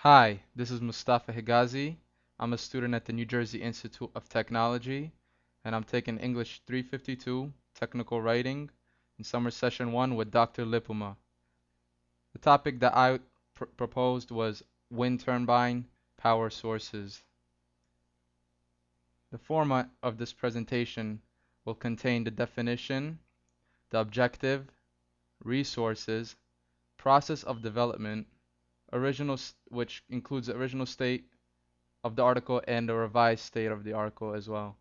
Hi, this is Mostafa Higazi. I'm a student at the New Jersey Institute of Technology, and I'm taking English 352, Technical Writing, in summer session 1 with Dr. Lipuma. The topic that I proposed was wind turbine power sources. The format of this presentation will contain the definition, the objective, resources, process of development, which includes the original state of the article and the revised state of the article as well.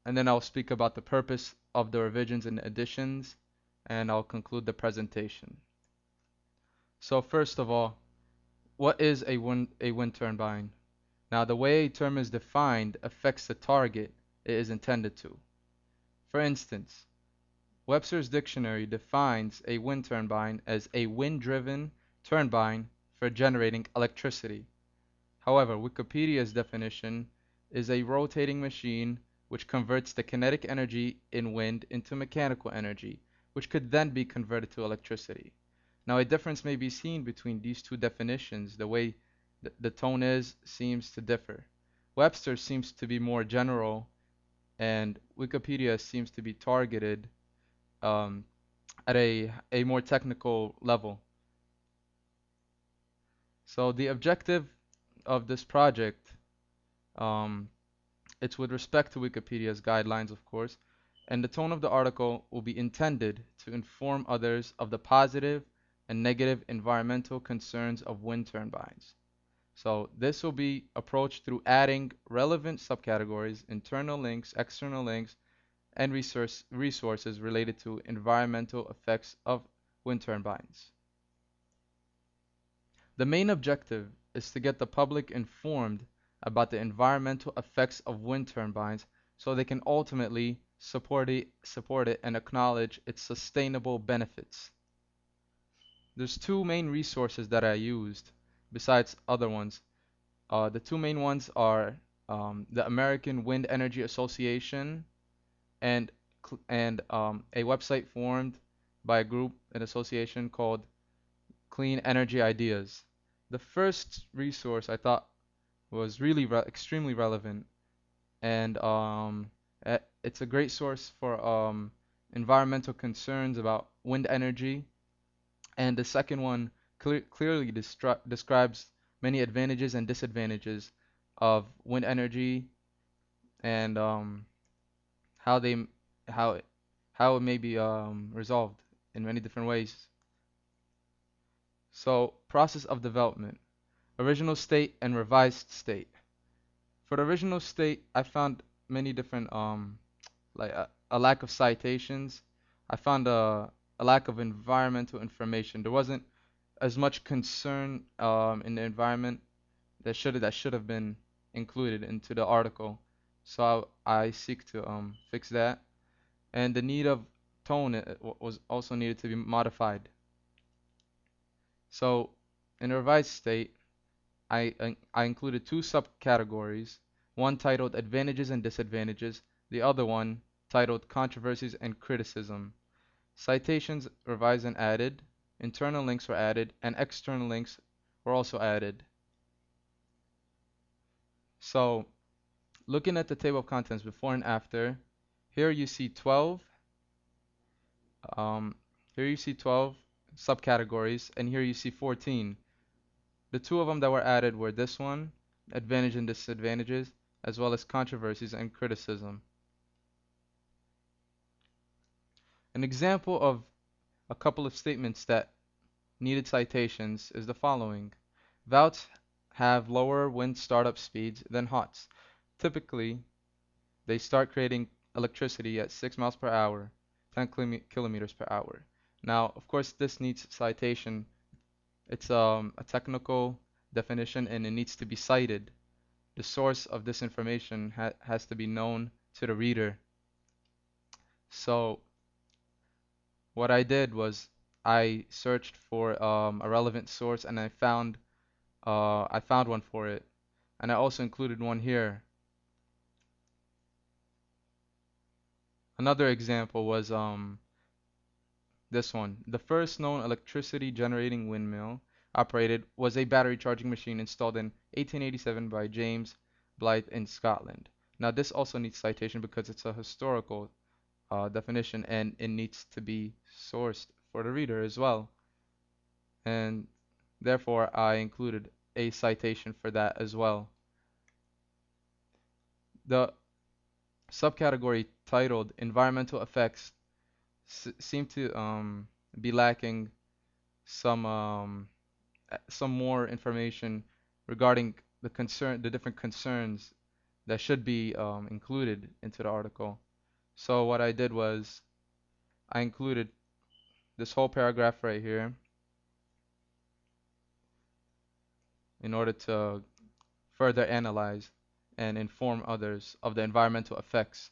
And then I'll speak about the purpose of the revisions and additions, and I'll conclude the presentation. So first of all, what is a wind turbine? Now, the way a term is defined affects the target it is intended to. For instance, Webster's dictionary defines a wind turbine as a wind-driven turbine for generating electricity. However, Wikipedia's definition is a rotating machine which converts the kinetic energy in wind into mechanical energy, which could then be converted to electricity. Now, a difference may be seen between these two definitions. The way the tone seems to differ. Webster seems to be more general, and Wikipedia seems to be targeted um, at a more technical level. So the objective of this project, um, it's with respect to Wikipedia's guidelines, of course, and the tone of the article will be intended to inform others of the positive and negative environmental concerns of wind turbines. So this will be approached through adding relevant subcategories, internal links, external links, and resources related to environmental effects of wind turbines. The main objective is to get the public informed about the environmental effects of wind turbines so they can ultimately support it and acknowledge its sustainable benefits. There's two main resources that I used besides other ones. The two main ones are the American Wind Energy Association and a website formed by a group, an association called Clean Energy Ideas. The first resource I thought was really extremely relevant, and it's a great source for environmental concerns about wind energy. And the second one clearly describes many advantages and disadvantages of wind energy and how they how how it may be resolved in many different ways. So, process of development, original state and revised state. For the original state, I found many different like a lack of citations. I found a lack of environmental information. There wasn't as much concern in the environment that should have been included into the article. So I seek to fix that. And the need of tone was also needed to be modified. So in the revised state, I included two subcategories, one titled Advantages and Disadvantages, the other one titled Controversies and Criticism. Citations revised and added, internal links were added, and external links were also added. So, looking at the table of contents before and after, here you see 12. Um, here you see 12 subcategories, and here you see 14. The two of them that were added were this one, advantage and disadvantages, as well as controversies and criticism. An example of a couple of statements that needed citations is the following. Vouts have lower wind startup speeds than HOTS. Typically, they start creating electricity at 6 miles per hour, 10 kilometers per hour. Now, of course, this needs citation. It's a technical definition and it needs to be cited. The source of this information has to be known to the reader. So what I did was I searched for a relevant source and I found one for it, and I also included one here. Another example was this one. The first known electricity generating windmill operated was a battery charging machine installed in 1887 by James Blythe in Scotland. Now, this also needs citation because it's a historical definition and it needs to be sourced for the reader as well. And therefore, I included a citation for that as well. The subcategory titled Environmental Effects seem to be lacking some some more information regarding the different concerns that should be included into the article. So what I did was I included this whole paragraph right here in order to further analyze and inform others of the environmental effects.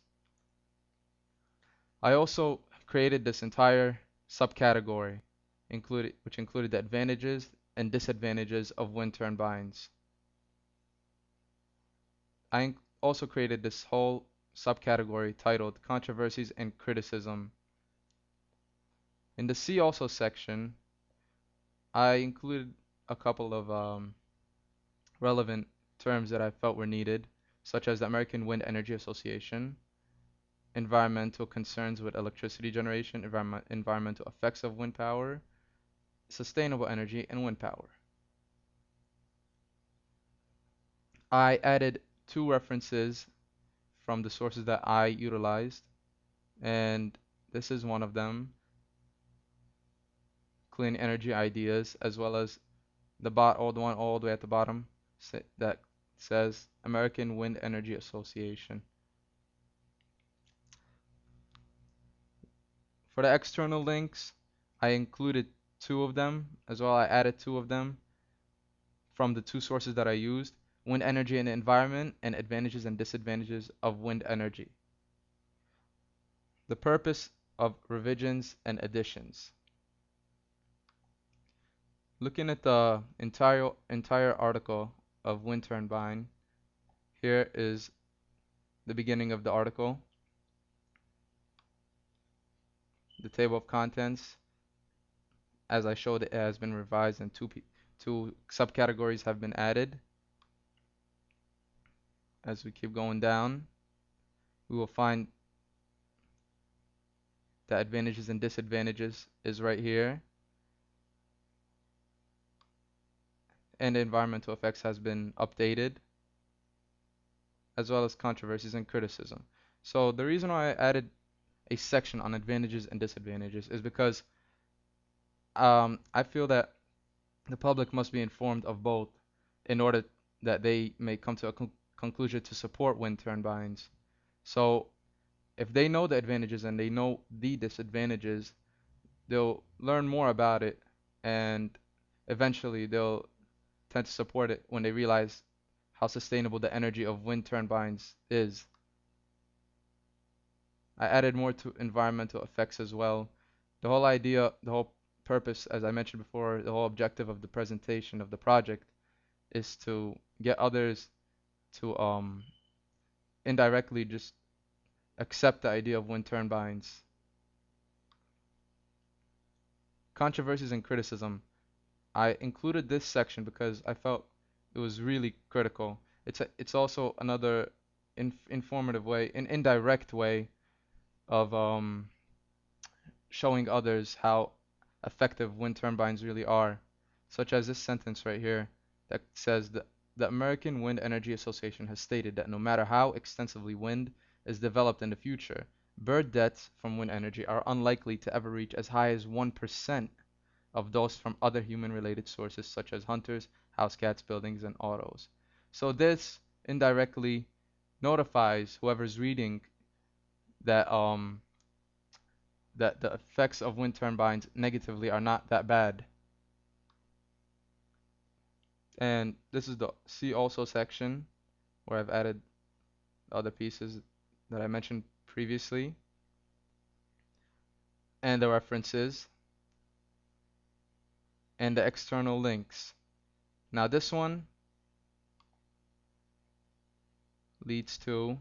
I also created this entire subcategory which included the advantages and disadvantages of wind turbines. I also created this whole subcategory titled Controversies and Criticism. In the See Also section, I included a couple of relevant terms that I felt were needed, such as the American Wind Energy Association, environmental concerns with electricity generation, environmental effects of wind power, sustainable energy, and wind power. I added two references from the sources that I utilized, and this is one of them, Clean Energy Ideas, as well as the one all the way at the bottom that says American Wind Energy Association. For the external links, I included two of them as well. I added two of them from the two sources that I used, Wind Energy and the Environment and Advantages and Disadvantages of Wind Energy. The purpose of revisions and additions. Looking at the entire article of wind turbine, here is the beginning of the article. The table of contents, as I showed, it has been revised and two subcategories have been added. As we keep going down, we will find the advantages and disadvantages is right here. And the environmental effects has been updated, as well as controversies and criticism. So the reason why I added a section on advantages and disadvantages is because I feel that the public must be informed of both in order that they may come to a conclusion to support wind turbines. So if they know the advantages and they know the disadvantages, they'll learn more about it and eventually they'll tend to support it when they realize how sustainable the energy of wind turbines is. I added more to environmental effects as well. The whole idea, the whole purpose, as I mentioned before, the whole objective of the presentation of the project is to get others to indirectly just accept the idea of wind turbines. Controversies and criticism. I included this section because I felt it was really critical. It's also another informative way, an indirect way of showing others how effective wind turbines really are, such as this sentence right here that says that the American Wind Energy Association has stated that no matter how extensively wind is developed in the future, bird deaths from wind energy are unlikely to ever reach as high as 1% of those from other human-related sources such as hunters, house cats, buildings, and autos. So this indirectly notifies whoever's reading that that the effects of wind turbines negatively are not that bad. And this is the See Also section where I've added other pieces that I mentioned previously and the references and the external links. Now this one leads to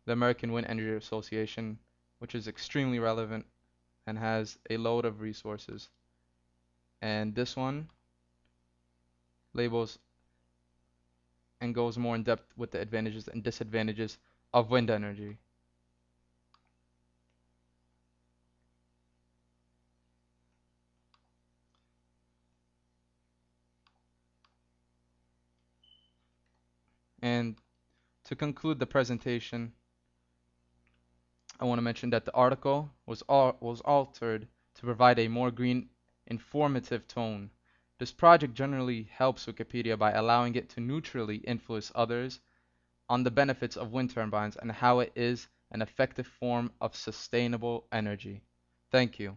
the American Wind Energy Association, which is extremely relevant and has a load of resources. And this one labels and goes more in depth with the advantages and disadvantages of wind energy. And to conclude the presentation, I want to mention that the article was altered to provide a more green, informative tone. This project generally helps Wikipedia by allowing it to neutrally influence others on the benefits of wind turbines and how it is an effective form of sustainable energy. Thank you.